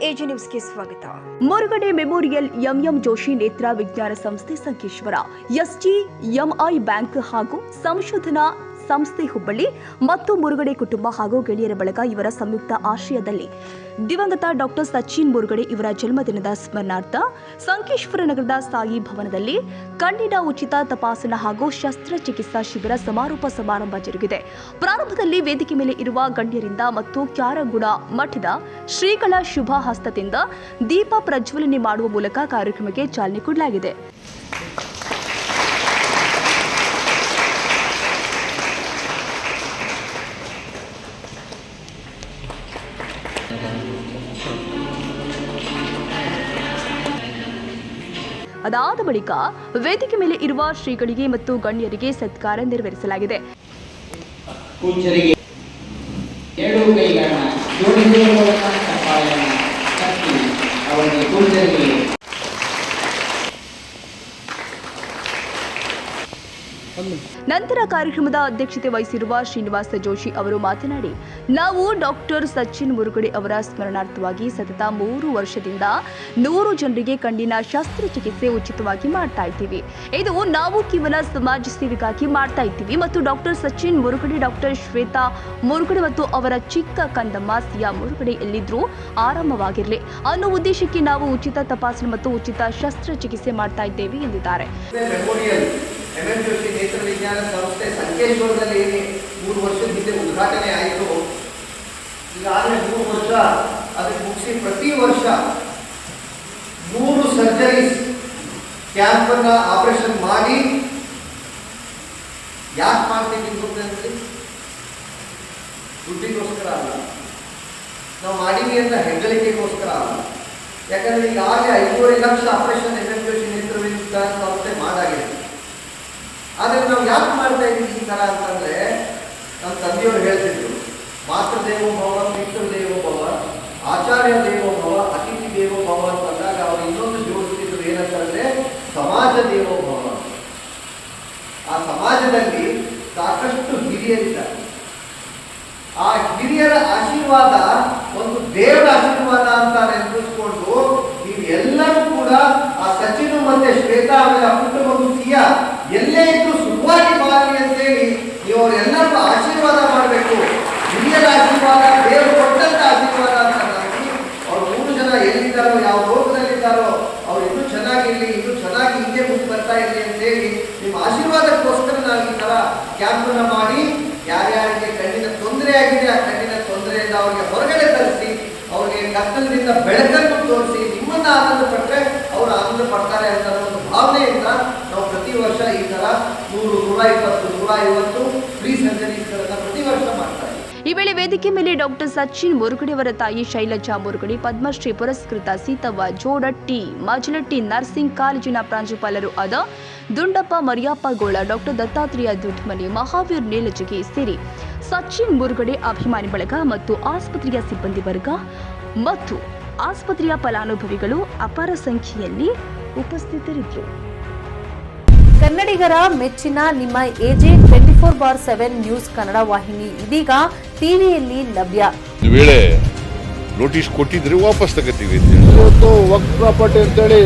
AJ ನ್ಯೂಸ್ಗೆ ಸ್ವಾಗತ. ಮುರುಗಡೆ memorial MM Joshi ನೇತ್ರ ವಿಜ್ಞಾನ ಸಂಸ್ಥೆ ಸಂಕೇಶ್ವರ, ಎಸ್ಟಿಎಂಐ ಬ್ಯಾಂಕ್ ಹಾಗೂ ಸಂಶೋಧನಾ ಸಂಸ್ಥೆ ಹುಬ್ಬಳ್ಳಿ ಮತ್ತು ಮುರುಗಡೆ ಕುಟುಂಬ ಹಾಗೂ ಗೆಳೆಯರ ಬಳಗ ಇವರ ಸಂಯುಕ್ತ ಆಶ್ರಯದಲ್ಲಿ ದಿವಂಗತ ಡಾಕ್ಟರ್ ಸಚಿನ್ ಮುರುಗಡೆ ಇವರ ಜನ್ಮದಿನದ ಸ್ಮರಣಾರ್ಥ ಸಂಕೇಶ್ವರ ನಗರದ ಸಾಯಿ ಭವನದಲ್ಲಿ ಕಣ್ಣಿನ ಉಚಿತ ತಪಾಸಣಾ ಹಾಗೂ ಶಸ್ತ್ರಚಿಕಿತ್ಸಾ ಶಿಬಿರ ಸಮಾರೋಪ ಸಮಾರಂಭ ಜರುಗಿದೆ. ಪ್ರಾರಂಭದಲ್ಲಿ ವೇದಿಕೆ ಮೇಲೆ ಇರುವ ಗಣ್ಯರಿಂದ ಮತ್ತು ಕ್ಯಾರಗುಡ ಮಠದ ಶ್ರೀಗಳ ಶುಭ ಹಸ್ತದಿಂದ ದೀಪ ಪ್ರಜ್ವಲನೆ ಮಾಡುವ ಮೂಲಕ ಕಾರ್ಯಕ್ರಮಕ್ಕೆ ಚಾಲನೆ ಕೊಡಲಾಗಿದೆ. ಅದಾದ ಬಳಿಕ ವೇದಿಕೆ ಮೇಲೆ ಇರುವ ಶ್ರೀಗಳಿಗೆ ಮತ್ತು ಗಣ್ಯರಿಗೆ ಸತ್ಕಾರ ನೆರವೇರಿಸಲಾಗಿದೆ. ನಂತರ ಕಾರ್ಯಕ್ರಮದ ಅಧ್ಯಕ್ಷತೆ ವಹಿಸಿರುವ ಶ್ರೀನಿವಾಸ ಜೋಶಿ ಅವರು ಮಾತನಾಡಿ, ನಾವು ಡಾಕ್ಟರ್ ಸಚಿನ್ ಮುರುಗಡೆ ಅವರ ಸ್ಮರಣಾರ್ಥವಾಗಿ ಸತತ 3 ವರ್ಷದಿಂದ 100 ಜನರಿಗೆ ಕಣ್ಣಿನ ಶಸ್ತ್ರಚಿಕಿತ್ಸೆ ಉಚಿತವಾಗಿ ಮಾಡ್ತಾ ಇದ್ದೀವಿ. ಇದು ನಾವು ಕೇವಲ ಸಮಾಜ ಸೇವೆಗಾಗಿ ಮಾಡ್ತಾ ಇದ್ದೀವಿ ಮತ್ತು ಡಾಕ್ಟರ್ ಸಚಿನ್ ಮುರುಗಡೆ, ಡಾಕ್ಟರ್ ಶ್ವೇತಾ ಮುರುಗಡೆ ಮತ್ತು ಅವರ ಚಿಕ್ಕ ಕಂದಮ್ಮ ಸಿಯಾ ಮುರುಗಡೆ ಎಲ್ಲಿದ್ರೂ ಆರಾಮವಾಗಿರಲಿ ಅನ್ನೋ ಉದ್ದೇಶಕ್ಕೆ ನಾವು ಉಚಿತ ತಪಾಸಣೆ ಮತ್ತು ಉಚಿತ ಶಸ್ತ್ರಚಿಕಿತ್ಸೆ ಮಾಡ್ತಾ ಇದ್ದೇವೆ ಎಂದಿದ್ದಾರೆ. ಎಂಎಂ ಜೋಶಿ ನೇತ್ರ ವಿಜ್ಞಾನ ಸಂಸ್ಥೆ ಸಂಕೇಶ್ವರದಲ್ಲಿ 3 ವರ್ಷದ ಹಿಂದೆ ಉದ್ಘಾಟನೆ ಆಯಿತು. ಈಗಾಗಲೇ 3 ವರ್ಷ ಅದಕ್ಕೆ ಮುಗಿಸಿ ಪ್ರತಿ ವರ್ಷ 100 ಸರ್ಜರೀಸ್ ಕ್ಯಾನ್ಸರ್ನ ಆಪರೇಷನ್ ಮಾಡಿ ಯಾಕೆ ಮಾಡ್ತೀವಿ ಅಂತಂದ್ರೆ ದುಡ್ಡಿಗೋಸ್ಕರ ಅಲ್ಲ, ನಾವು ಮಾಡೀವಿ ಅಂತ ಹೆಗ್ಗಳಿಕೆಗೋಸ್ಕರ ಅಲ್ಲ. ಯಾಕಂದ್ರೆ ಈಗಾಗಲೇ 5.5 ಲಕ್ಷ ಆಪರೇಷನ್ ಎಂಎಂ ಜೋಶಿ ನೇತ್ರ ವಿಜ್ಞಾನ ಸಂಸ್ಥೆ ಮಾಡಾಗಿದೆ. ಆದರೆ ನಾವು ಯಾಕೆ ಮಾಡ್ತಾ ಇದ್ದೀವಿ ಈ ಥರ ಅಂತಂದರೆ, ನಮ್ಮ ತಂದೆಯವರು ಹೇಳ್ತಿದ್ರು, ಮಾತೃ ದೇವೋ ಭವ, ಪಿತೃ ದೇವೋ ಭವ, ಆಚಾರ್ಯ ದೇವೋ ಭವ, ಅತಿಥಿ ದೇವೋ ಭವ ಅಂತಂದಾಗ ಅವರು ಇನ್ನೊಂದು ಜೋಡಿಸ್ತಿದ್ರು ಏನಂತಂದರೆ ಸಮಾಜ ದೇವೋ ಭವ. ಆ ಸಮಾಜದಲ್ಲಿ ಸಾಕಷ್ಟು ಹಿರಿಯರಿದ್ದಾರೆ. ಆ ಹಿರಿಯರ ಆಶೀರ್ವಾದ ಒಂದು ದೇವರ ಆಶೀರ್ವಾದ ಅಂತ ನೆನಪಿಸ್ಕೊಂಡು ನೀವೆಲ್ಲರೂ ಕೂಡ ಆ ಸಚಿನ್ ಮತ್ತೆ ಶ್ವೇತಾ ಅವರ ಕುಟುಂಬ ಸಿಯಾ ಎಲ್ಲೇ ಇದ್ದು ಸುಖವಾಗಿ ಬಾಳಲಿ ಅಂತೇಳಿ ನೀವು ಅವರೆಲ್ಲರಿಗೂ ಆಶೀರ್ವಾದ ಮಾಡಬೇಕು. ಹಿರಿಯರ ಆಶೀರ್ವಾದ ದೇವರು ಕೊಟ್ಟಂತ ಆಶೀರ್ವಾದ ಅಂತ ಅವ್ರು 3 ಜನ ಎಲ್ಲಿದ್ದಾರೋ, ಯಾವ ರೋಗದಲ್ಲಿದ್ದಾರೋ ಅವ್ರು ಇನ್ನೂ ಚೆನ್ನಾಗಿರಲಿ, ಇನ್ನೂ ಚೆನ್ನಾಗಿ ಹಿಂದೆ ಮುಂದೆ ಬರ್ತಾ ಇರಲಿ ಅಂತೇಳಿ ನಿಮ್ಮ ಆಶೀರ್ವಾದಕ್ಕೋಸ್ಕರ ನಾವು ಈ ಥರ ಕ್ಯಾಂಪನ್ನು ಮಾಡಿ ಯಾರ್ಯಾರಿಗೆ ಕಣ್ಣಿನ ತೊಂದರೆ ಆಗಿದೆ ಆ ಕಣ್ಣಿನ ತೊಂದರೆಯಿಂದ ಅವ್ರಿಗೆ ಹೊರಗಡೆ ತರಿಸಿ ಅವ್ರಿಗೆ ಕತ್ತಲದಿಂದ ಬೆಳಕನ್ನು ತೋರಿಸಿ ನಿಮ್ಮನ್ನ ಆನಂದ ಪಟ್ಟರೆ ಅವರು ಆನಂದ ಪಡ್ತಾರೆ ಅಂತ ಒಂದು ಭಾವನೆಯಿಂದ ನಾವು ಪ್ರತಿ ವರ್ಷ ಈ ತರ 100, 120, 150 ಫ್ರೀ ಸರ್ಜರೀಸ್ಗಳನ್ನು ಪ್ರತಿ ವರ್ಷ ಮಾಡ್ತಾರೆ. ಈ ವೇಳೆ ವೇದಿಕೆ ಮೇಲೆ ಡಾಕ್ಟರ್ ಸಚಿನ್ ಮುರುಗಡೆ ಅವರ ತಾಯಿ ಶೈಲಜಾ ಮುರುಗಡೆ, ಪದ್ಮಶ್ರೀ ಪುರಸ್ಕೃತ ಸೀತವ್ವ ಜೋಡಟ್ಟಿ, ಮಜಲಟ್ಟಿ ನರ್ಸಿಂಗ್ ಕಾಲೇಜಿನ ಪ್ರಾಂಶುಪಾಲರು ಆದ ದುಂಡಪ್ಪ ಮರಿಯಪ್ಪಗೋಳ, ಡಾಕ್ಟರ್ ದತ್ತಾತ್ರೇಯ ದುಡ್ಮನಿ, ಮಹಾವೀರ್ ನೇಲಜಗಿ ಸೇರಿ ಸಚಿನ್ ಮುರುಗಡೆ ಅಭಿಮಾನಿ ಬಳಗ ಮತ್ತು ಆಸ್ಪತ್ರೆಯ ಸಿಬ್ಬಂದಿ ವರ್ಗ ಮತ್ತು ಆಸ್ಪತ್ರೆಯ ಫಲಾನುಭವಿಗಳು ಅಪಾರ ಸಂಖ್ಯೆಯಲ್ಲಿ ಉಪಸ್ಥಿತರಿದ್ದರು. ಕನ್ನಡಿಗರ ಮೆಚ್ಚಿನ ನಿಮ್ಮ ಎಜೆ 24/7 ನ್ಯೂಸ್ ಕನ್ನಡ ವಾಹಿನಿ ಇದೀಗ ಟಿವಿಯಲ್ಲಿ ಲಭ್ಯ. ವೇಳೆ ನೋಟಿಸ್ ಕೊಟ್ಟಿದ್ರೆ ವಾಪಸ್ ತಗೋತೀವಿ. ಇವತ್ತು ವಕ್ಫ್ ಪ್ರಾಪರ್ಟಿ ಅಂತೇಳಿ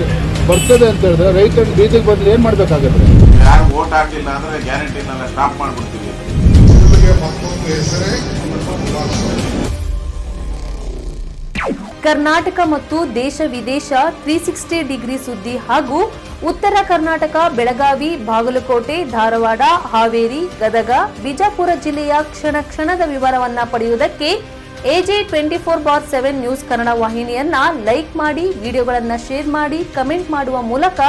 ಬರ್ತದೆ ಅಂತ ಹೇಳಿದ್ರೆ ರೈತರು ಬೀದಿಗೆ ಬಂದ್ರೆ ಏನ್ ಮಾಡ್ಬೇಕಾಗುತ್ತೆ? ಯಾರು ವೋಟ್ ಹಾಕಿಲ್ಲ ಅಂದ್ರೆ ಗ್ಯಾರಂಟಿನೆಲ್ಲ ಸ್ಟಾಪ್ ಮಾಡ್ಬಿಡ್ತೀವಿ. ಕರ್ನಾಟಕ ಮತ್ತು ದೇಶ ವಿದೇಶ 360 ಡಿಗ್ರಿ ಸುದ್ದಿ ಹಾಗೂ ಉತ್ತರ ಕರ್ನಾಟಕ, ಬೆಳಗಾವಿ, ಬಾಗಲಕೋಟೆ, ಧಾರವಾಡ, ಹಾವೇರಿ, ಗದಗ, ಬಿಜಾಪುರ ಜಿಲ್ಲೆಯ ಕ್ಷಣ ಕ್ಷಣದ ವಿವರವನ್ನ ಪಡೆಯುವುದಕ್ಕೆ ಎಜೆ 24/7 ನ್ಯೂಸ್ ಕನ್ನಡ ವಾಹಿನಿಯನ್ನ ಲೈಕ್ ಮಾಡಿ, ವಿಡಿಯೋಗಳನ್ನ ಶೇರ್ ಮಾಡಿ, ಕಮೆಂಟ್ ಮಾಡುವ ಮೂಲಕ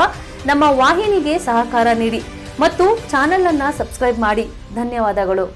ನಮ್ಮ ವಾಹಿನಿಗೆ ಸಹಕಾರ ನೀಡಿ ಮತ್ತು ಚಾನೆಲ್ ಅನ್ನ ಸಬ್ಸ್ಕ್ರೈಬ್ ಮಾಡಿ. ಧನ್ಯವಾದಗಳು.